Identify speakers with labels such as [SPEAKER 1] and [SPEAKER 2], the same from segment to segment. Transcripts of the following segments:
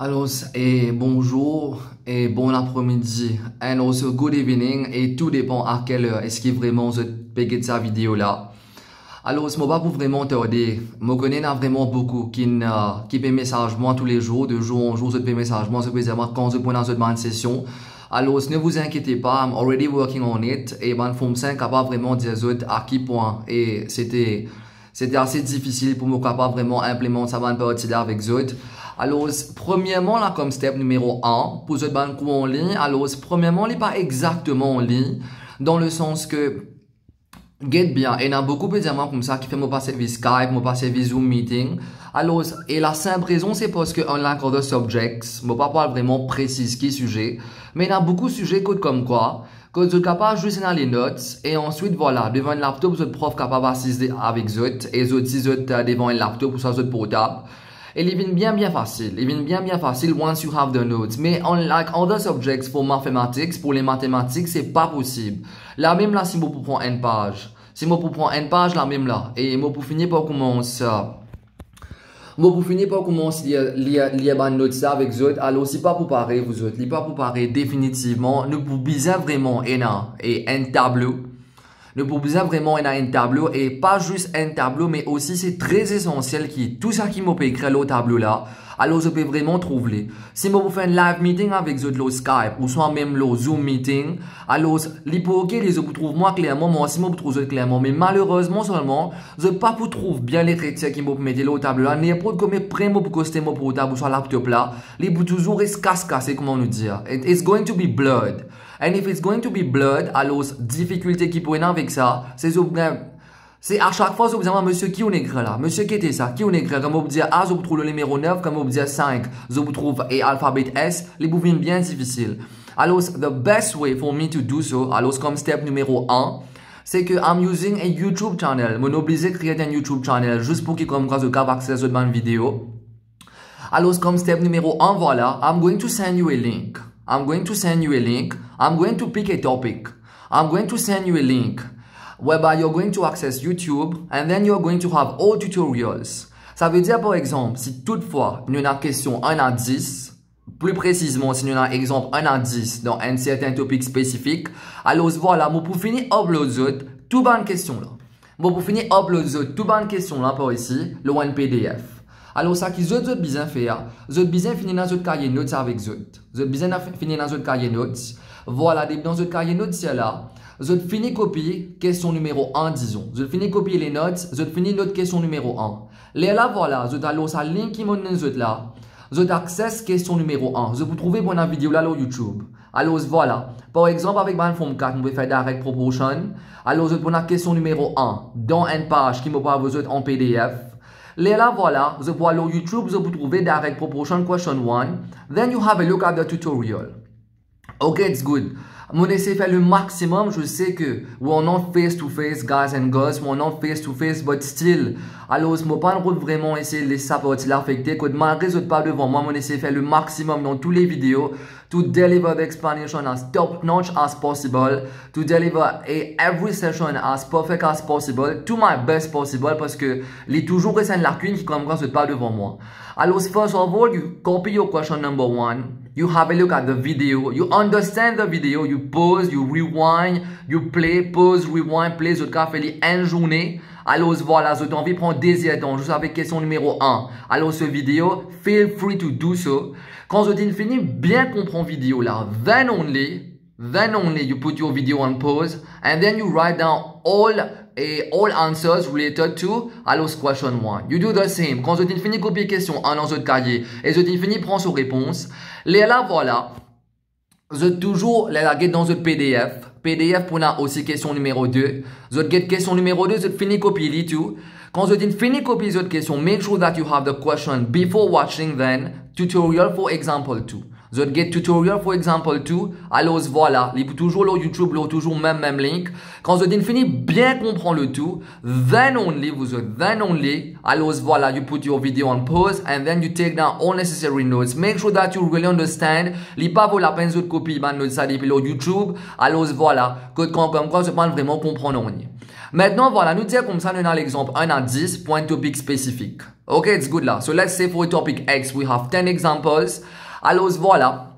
[SPEAKER 1] Alors, et bonjour et bon après-midi. And also good evening. Et tout dépend à quelle heure est-ce que vraiment je paye de sa vidéo là. Alors, ce n'est pas pour vraiment tarder. Je connais vraiment beaucoup qui paye message moi tous les jours, de jour en jour, je paye message moi, spécialement quand je prends dans une session. Alors, ne vous inquiétez pas, I'm already working on it. Et ben, forme 5 capable vraiment dire à qui point. Et c'était assez difficile pour moi capable vraiment implémenter ça dans partie là avec Zot. Alors, premièrement, là, comme step numéro 1, pour ce ban coup en ligne, alors, premièrement, il n'est pas exactement en ligne, dans le sens que, get bien, il y a beaucoup de gens comme ça qui font mon service Skype, mon service Zoom meeting. Alors, et la simple raison, c'est parce que unlike other subjects, je ne vais pas parler vraiment précis qui est sujet, mais il y a beaucoup de sujets comme quoi, que vous êtes capable juste dans les notes, et ensuite, voilà, devant un laptop, vous êtes prof capable d'assister avec Zot, et Zot, si vous êtes devant un laptop ou ça, vous êtes portable. Et il vient bien facile. Il vient bien facile once you have the notes. Mais unlike other subjects pour mathematics, pour les mathématiques, c'est pas possible. La même là, si moi pour prendre une page. Si moi pour prendre une page, la même là. Et moi pour finir par commencer lire ma note ça avec vous. Alors, c'est pas pour parer, vous autres. C'est pas pour parer définitivement. Nous pour bien vraiment et un tableau. Nous pouvons vraiment avoir un tableau et pas juste un tableau, mais aussi c'est très essentiel qui tout ça qui m'a peut écrire le tableau là. Alors, je peux vraiment trouver. Si je fais un live meeting avec le Skype ou soit même le Zoom meeting, alors, l'hypothèse, les autres trouvent moi clairement, moi aussi, je trouve clairement. Mais malheureusement seulement, je ne pas trouve bien les traits qui me mettent le tableau là. N'importe comment prendre pour coster mon portable ou sur laptop là, les bouts toujours restent casse-cassés, comment nous dire. It's going to be blurred. And if it's going to be blurred, alors, difficulté qui pourrait avec ça, c'est à chaque fois, vous avez monsieur qui on écrit là, monsieur qui était ça, qui on écrit, comme vous dites A, vous trouvez le numéro 9, comme vous dites 5, vous trouvez et alphabet S, les bouts viennent bien difficiles. Alors, the best way for me to do so, alors, comme step numéro 1, c'est que I'm using a YouTube channel. Je m'oblige à créer un YouTube channel juste pour qu'il comme quoi je capable accès à cette vidéo. Alors, comme step numéro 1, voilà, I'm going to send you a link. I'm going to send you a link. I'm going to pick a topic. I'm going to send you a link whereby you're going to access YouTube and then you're going to have all tutorials. Ça veut dire par exemple, si toutefois nous avons question 1 à 10, plus précisément si nous avons exemple 1 à 10 dans un certain topic spécifique, alors voilà, moi pour finir upload tout bonne question là. Moi pour finir upload tout bonne question là par ici, le one PDF. Alors, ça qui vous besoin faire, vous besoin finir dans votre cahier notes avec vous. Vous besoin finir dans votre cahier notes. Voilà, dans votre cahier notes, c'est là. Vous finissez copier question numéro 1, disons. Vous finissez copier les notes, vous finissez notre question numéro 1. Là, voilà, vous allez sur la ligne qui monte dans là. Vous accès question numéro 1. Vous trouvez bonne vidéo là sur YouTube. Alors, voilà. Par exemple, avec ma forme 4, vous pouvez faire direct proportion. Alors, vous prenez la question numéro 1 dans une page qui me parle vous en PDF. Là, voilà, vous pouvez aller sur YouTube, vous pouvez trouver direct proportion question 1. Then you have a look at the tutorial. Okay, it's good. Mon essaie faire le maximum. Je sais que we're not face to face, guys and girls. We're not face to face, but still. Alors, je ne pas vraiment essayer de laisser ça partir l'affecter. Malgré ce pas devant moi, mon essaie faire le maximum dans toutes les vidéos to deliver the explanation as top notch as possible, to deliver every session as perfect as possible, to my best possible, parce que il toujours reste une lacune qui comme quand ce pas devant moi. Alors, first of all, you copy your question number 1. You have a look at the video. You understand the video. You pause, you rewind, you play, pause, rewind, play. Votre cas fait une journée. Alors voilà, je t'envie de prendre des temps juste avec question numéro 1. Alors ce vidéo, feel free to do so. Quand je dis fini, bien comprendre vidéo là. Then only you put your video on pause and then you write down all answers related to alors question 1. You do the same. Quand je dis fini, copier question 1 dans votre cahier et je dis fini, prends sur réponse. Là voilà, je toujours la get dans votre PDF. PDF pour la aussi question numéro 2. Vous get question numéro 2, vous fini copier les tout. Quand vous dites fini copier cette question, make sure that you have the question before watching then tutorial for example 2. Vous get tutorial for example 2. Alors voilà, il peut toujours le YouTube, là toujours même link. Quand vous dites fini bien comprendre le tout, then only alors voilà, you put your video on pause and then you take down all necessary notes. Make sure that you really understand. Il pas vaut la peine de copier notes ça depuis le YouTube. Alors voilà, comme quoi je parle vraiment comprendre. Maintenant, voilà, nous disons comme ça, nous avons l'exemple 1 à 10, point topic spécifique. Ok, it's good là. So let's say for topic X, we have 10 examples. Alors voilà.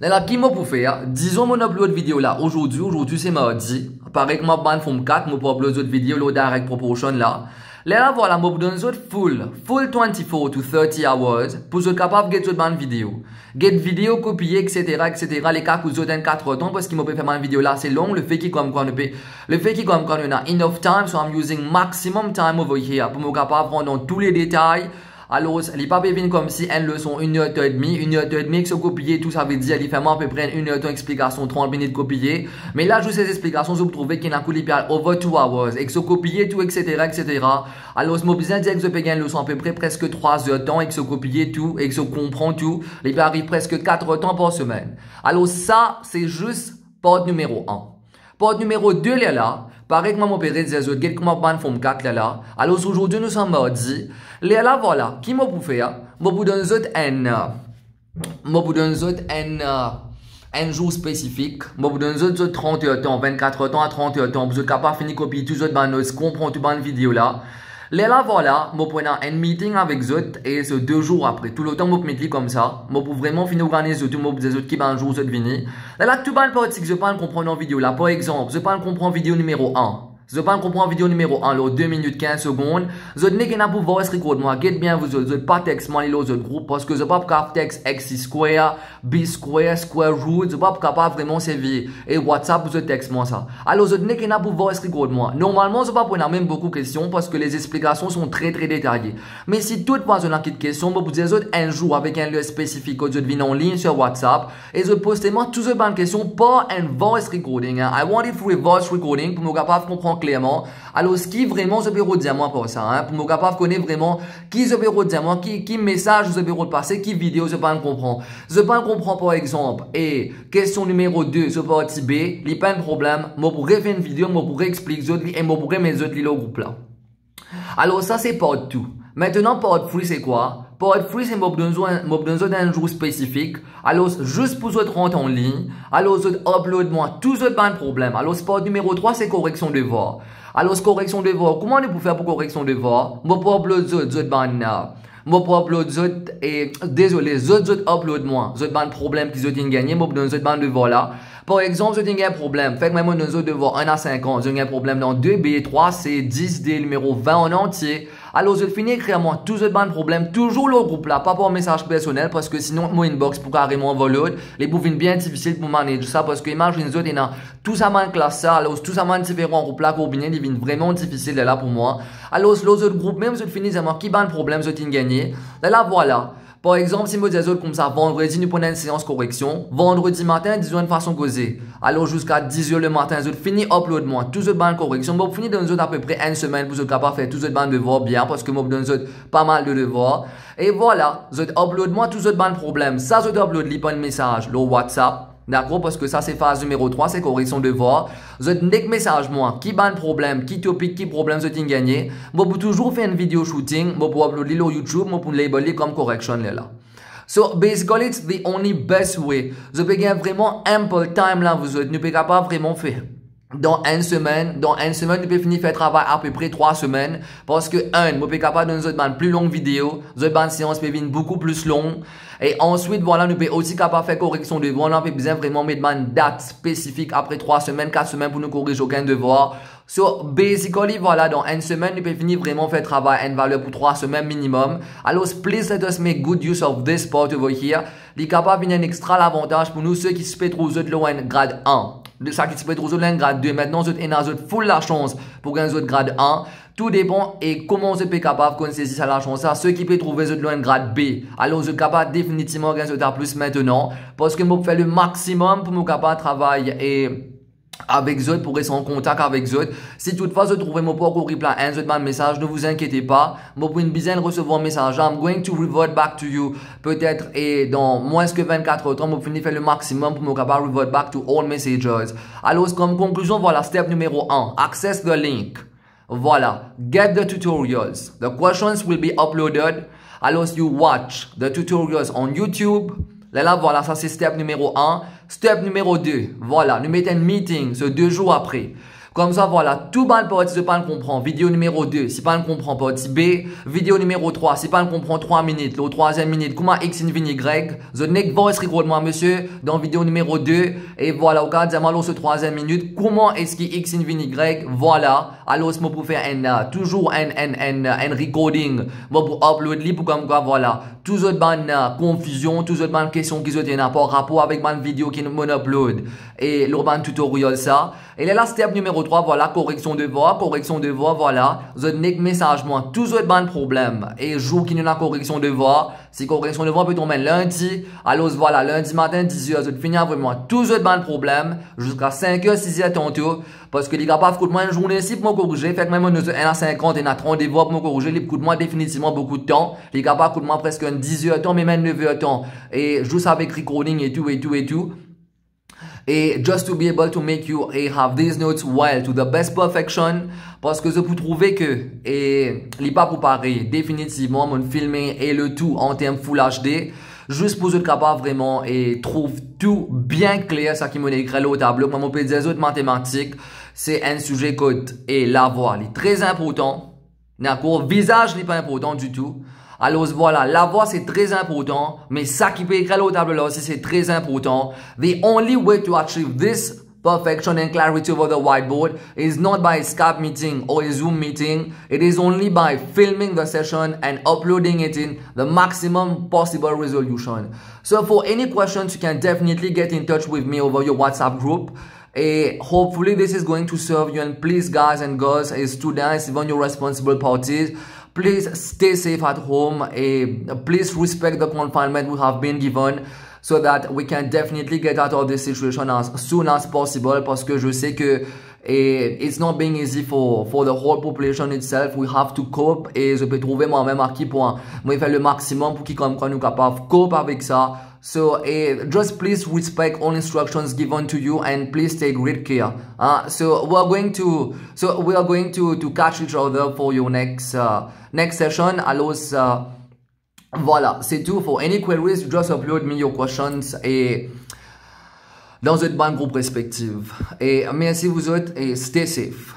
[SPEAKER 1] Là, qui m'a pour faire? Disons, mon upload vidéo là, aujourd'hui c'est mardi. Pareil que ma bande forme 4, je peux uploader une vidéo là, direct proportion là. Là, voilà, je vous donne full 24 to 30 hours pour être capable de faire une bande vidéo. Get vidéo copier, etc., etc. Les cas que vous avez 4 temps parce qu'il m'a fait une vidéo là, c'est long. Le fait qu'il comme quoi on a enough time, so I'm using maximum time over here pour me capable de prendre tous les détails. Alors, les papiers viennent comme si une leçon 1h30, 1h30 que se copier, tout ça veut dire, il fait à peu près 1h30 explication, 30 minutes copier. Mais là, juste ces explications, vous trouvez qu'il y a un coup de over 2 hours, et que se copier tout, etc., etc. Alors, je me besoin dire que je peux gagner une leçon à peu près presque 3 heures de temps, et que se copier tout, et que se comprend tout. Il peut arriver presque 4 temps par semaine. Alors, ça, c'est juste porte numéro 1. Porte numéro 2, là. Pareil que moi, mon père disait, je vais comment ban forme 4 là. Alors aujourd'hui, nous sommes mardi. Là, voilà. Qui m'a pour faire? Moi, vous donne un jour spécifique. Moi, vous donne 30 heures de temps, 24 heures de temps à 30 heures de temps. Vous êtes capable de finir copier tout autres notes, comprendre tout ban vidéo là. Là, voilà, je prends un meeting avec eux et c'est 2 jours après. Tout le temps, je me comme ça. Je peux vraiment finir organiser tout. Je dis qui un jour, je venir. Là, tout le monde je peux comprendre en vidéo. Là, par exemple, je peux comprendre vidéo numéro 1. Je peux comprendre vidéo numéro 1, là, 2 minutes 15 secondes. Je n'ai qu'à pouvoir recorder moi. Get bien, vous autres, pas texte, moi, les autres groupes, parce que je peux pas texte x square, b square, square root, je peux pas vraiment servir. Et WhatsApp, vous texte moi ça. Alors, je n'ai qu'à pouvoir recorder moi. Normalement, je ne vais pas prendre même beaucoup de questions parce que les explications sont très détaillées. Mais si toutefois, vous avez une question, vous dites un jour avec un lieu spécifique, vous venez en ligne sur WhatsApp et je pose moi toutes ces bonnes questions par un voice recording. I want it for a voice recording pour me capable de comprendre clairement. Alors, ce qui vraiment se peut dire moi pour ça, hein, pour me capable de connaître vraiment qui se peut dire moi, qui message se peut passer, qui vidéo se peut comprendre. Je peux comprendre par exemple, et question numéro 2, ce partie B, il n'y a pas de problème, moi pour refaire une vidéo, moi pour expliquer autres et moi pour mettre autres le groupe là. Alors, ça c'est part 2. Maintenant, part 3 c'est quoi? Part 3 c'est moi besoin d'un jour spécifique. Alors, juste pour vous rentrer en ligne. Alors, vous upload moi tous autres pas de problème. Alors, part numéro 3 c'est correction de devoir. Alors, correction de devoir, comment on peut faire pour correction de devoir? Moi pour upload autres moi pour upload autres et désolé, autres upload moi, autres pas de problème qu'ils ont gagné, moi pour autres pas de devoir là. Par exemple, je j'ai un problème. Fait que même dans autres devoirs 1 à 50, j'ai un problème dans 2B, 3C, 10D, numéro 20 en entier. Alors, je finis d'écrire moi tous les bonnes problèmes, toujours le groupe là, pas pour un message personnel, parce que sinon, mon inbox pour carrément voler, les bouffines bien difficiles pour manager ça, parce que imagine les autres, il y a tout ça en classe ça, alors tout ça en différents groupes là, combinés, ils deviennent vraiment difficiles là pour moi. Alors, les autres groupes, même je finis de moi qui ban problème, je t'ai gagné. Là, voilà. Par exemple, si je dis comme ça, vendredi, nous prenons une séance correction. Vendredi matin, disons une façon causée. Alors, jusqu'à 10 h le matin, je finis upload moi, tous les bandes correction. Je finis dans à peu près une semaine pour être capable de faire tous les bandes de devoirs bien, parce que moi, je donne pas mal de devoirs. Et voilà, je upload moi, tous les bandes problèmes. Ça, je upload, li pas un message, le WhatsApp. D'accord? Parce que ça, c'est phase numéro 3, c'est correction de devoir. Vous êtes un message, moi, qui ban problème, qui topic, qui problème, vous êtes gagné. Moi, pour toujours faire une vidéo shooting, moi, pour uploader sur YouTube, moi, pour labeler comme correction, là. So, basically, it's the only best way. Vous pouvez gagner vraiment ample time, là, vous êtes, ne pouvez pas vraiment faire. Dans une semaine, vous pouvez finir faire travail à peu près 3 semaines. Parce que, vous pouvez capable de une plus longue vidéo. Vous avez une séance peut venir beaucoup plus longue. Et ensuite, voilà, nous pouvons aussi capable de faire correction de devoir. On a besoin vraiment mettre une date spécifique après 3 semaines, 4 semaines pour nous corriger aucun devoir. So, basically, voilà, dans une semaine, nous pouvons finir vraiment faire travail à une valeur pour 3 semaines minimum. Alors, please let us make good use of this part over here. Il est capable de venir un extra avantage pour nous, ceux qui se peut trouver de loin grade 1. De ça qui se peut trouver de grade 2. Maintenant, vous avez full la chance pour gagner autre grade 1. Tout dépend et comment vous êtes capable de saisir la chance. Ceux qui peuvent trouver de loin grade B. Alors, vous êtes capable définitivement de gagner plus maintenant. Parce que moi, je fais le maximum pour me capable de travailler et avec eux pour rester en contact avec eux. Si toutefois vous trouvez mon pas reply un autre message, ne vous inquiétez pas. Moi pour une dizaine recevoir un message, I'm going to revert back to you. Peut-être et dans moins que 24 heures, moi finis faire le maximum pour me capable revert back to all messages. Alors comme conclusion, voilà step numéro 1, access the link. Voilà, get the tutorials. The questions will be uploaded. Alors you watch the tutorials on YouTube. Là, voilà, ça c'est step numéro 1. Step numéro 2, voilà, nous mettons un meeting, c'est 2 jours après. Comme ça, voilà, tout ban partie de pas comprend. Vidéo numéro 2, si pas comprend partie B. Vidéo numéro 3, si pas comprend 3 minutes. Le troisième minute, comment X invini Y. The next voice record moi, monsieur, dans vidéo numéro 2. Et voilà, au cas de alors ce troisième minute, comment est-ce que X invini Y. Voilà. Alors, c'est pour faire toujours un recording. Bon, pour upload li, pour comme quoi, voilà. Tous autres ban confusion, tous autres ban questions qui ont par rapport avec ma vidéo qui nous upload. Et l'urban tutorial ça. Et là, la step numéro 3, voilà, correction de voix, voilà. The next message, moi, tous autres ban problème. Et jour qui nous a correction de voix, si correction de voix peut tomber lundi, alors voilà, lundi matin, 10h, je finis vraiment tous autres ban problème, jusqu'à 5h, 6h tantôt. Parce que les gars, pas coûte moi une journée ici pour me corriger. Fait que même on a 50, on a 30 voix pour me corriger. Les coûte moi définitivement beaucoup de temps. Les gars, pas coûte moi presque 10h temps, mais même 9h temps. Et juste avec recording et tout. Et just to be able to make you have these notes well to the best perfection. Parce que je peux trouver que, et les pas pour pareil, définitivement, mon filming et le tout en termes Full HD. Juste pour être capable vraiment et trouve tout bien clair, ça qui m'a écrit au tableau. Moi, mon des autres mathématiques, c'est un sujet code et la voix, est très important. D'accord? Visage n'est pas important du tout. Alors voilà, la voix c'est très important, mais ça qui peut écrire au tableau là aussi c'est très important. The only way to achieve this perfection and clarity over the whiteboard is not by a Skype meeting or a Zoom meeting. It is only by filming the session and uploading it in the maximum possible resolution. So for any questions, you can definitely get in touch with me over your WhatsApp group. And hopefully this is going to serve you. And please guys and girls, as students, even your responsible parties, please stay safe at home. And please respect the confinement we have been given, so that we can definitely get out of this situation as soon as possible. Parce que je sais que it's not being easy for the whole population itself. We have to cope. Et je peux trouver moi-même à qui point moi faire le maximum pour qu'on nous capable cope avec ça. So just please respect all instructions given to you and please take great care. So we are going to catch each other for your next session. Alors voilà, c'est tout. For any queries, just upload me your questions et dans une bonne groupe respective. Et merci vous autres et stay safe.